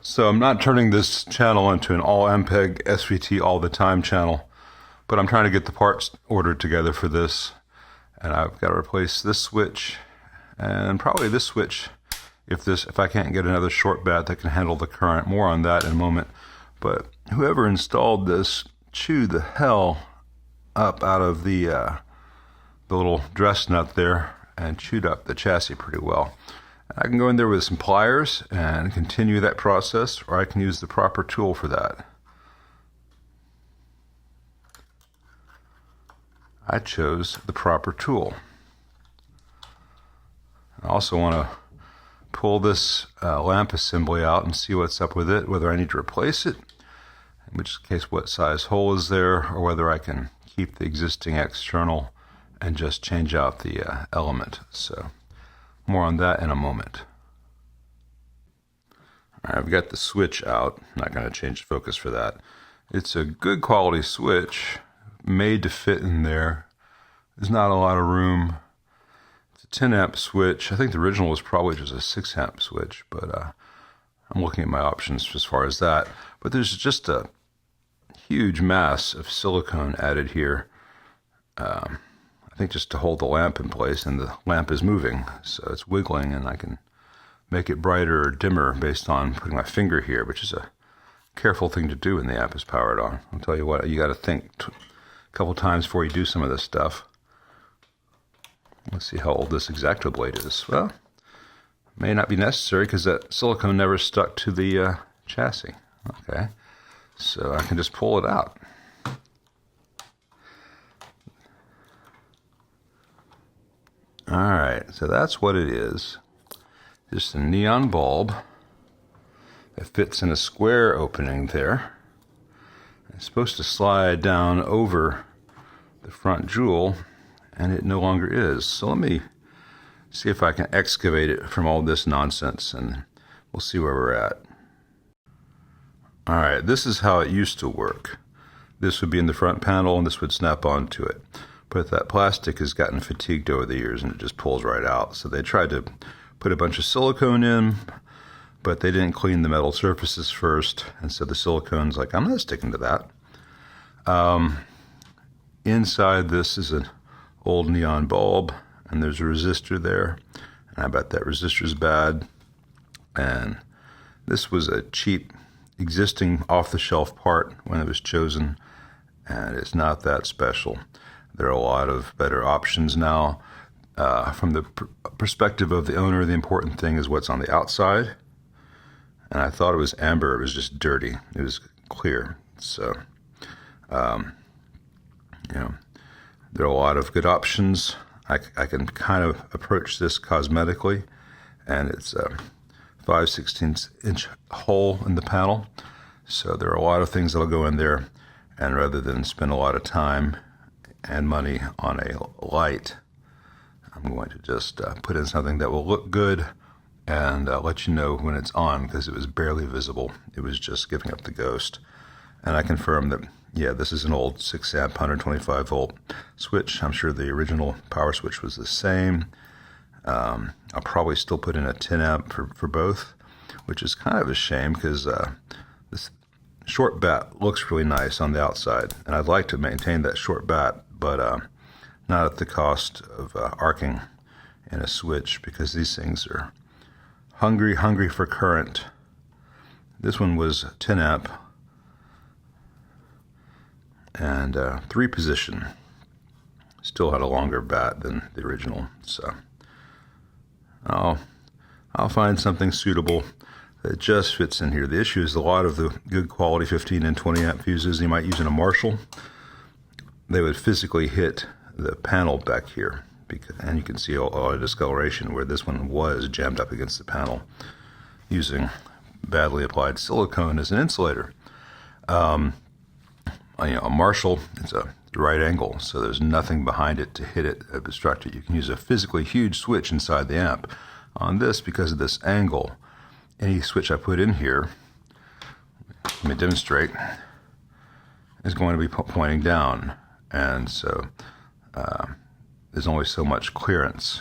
So I'm not turning this channel into an all MPEG SVT all the time channel, but I'm trying to get the parts ordered together for this. And I've got to replace this switch and probably this switch if I can't get another short bat that can handle the current. More on that in a moment. But whoever installed this chewed the hell up out of the little dress nut there and chewed up the chassis pretty well. I can go in there with some pliers and continue that process, or I can use the proper tool for that. I chose the proper tool. I also want to pull this lamp assembly out and see what's up with it, whether I need to replace it, in which case what size hole is there, or whether I can keep the existing external and just change out the element. So more on that in a moment. All right, I've got the switch out. I'm not going to change the focus for that. It's a good quality switch, made to fit in there. There's not a lot of room. It's a 10 amp switch. I think the original was probably just a 6 amp switch, but I'm looking at my options as far as that. But there's just a huge mass of silicone added here. I think just to hold the lamp in place, and the lamp is moving, so it's wiggling, and I can make it brighter or dimmer based on putting my finger here, which is a careful thing to do when the amp is powered on. I'll tell you what, you got to think a couple times before you do some of this stuff. Let's see how old this X-Acto blade is. Well, may not be necessary because that silicone never stuck to the chassis. Okay, so I can just pull it out. Alright, so that's what it is. Just a neon bulb that fits in a square opening there. It's supposed to slide down over the front jewel, and it no longer is. So let me see if I can excavate it from all this nonsense, and we'll see where we're at. Alright, this is how it used to work. This would be in the front panel, and this would snap onto it. But that plastic has gotten fatigued over the years and it just pulls right out. So they tried to put a bunch of silicone in, but they didn't clean the metal surfaces first. And so the silicone's like, I'm not sticking to that. Inside this is an old neon bulb, and there's a resistor there. And I bet that resistor's bad. And this was a cheap, existing off-the-shelf part when it was chosen, and it's not that special. There are a lot of better options now. From the perspective of the owner, the important thing is what's on the outside. And I thought it was amber. It was just dirty. It was clear. So, there are a lot of good options. I can kind of approach this cosmetically, and it's a 5/16 inch hole in the panel. So there are a lot of things that'll go in there, and rather than spend a lot of time and money on a light, I'm going to just put in something that will look good and let you know when it's on, because it was barely visible. It was just giving up the ghost. And I confirm that, yeah, this is an old 6 amp 125 volt switch. I'm sure the original power switch was the same. I'll probably still put in a 10 amp for both, which is kind of a shame because this short bat looks really nice on the outside, and I'd like to maintain that short bat, but not at the cost of arcing in a switch, because these things are hungry for current. This one was 10 amp and 3 position. Still had a longer bat than the original, so I'll find something suitable that just fits in here. The issue is a lot of the good quality 15 and 20 amp fuses you might use in a Marshall, they would physically hit the panel back here, and you can see a lot of discoloration where this one was jammed up against the panel using badly applied silicone as an insulator. A Marshall, it's a right angle, so there's nothing behind it to hit it, obstruct it. You can use a physically huge switch inside the amp. On this, because of this angle, any switch I put in here, let me demonstrate, is going to be pointing down, and so there's only so much clearance.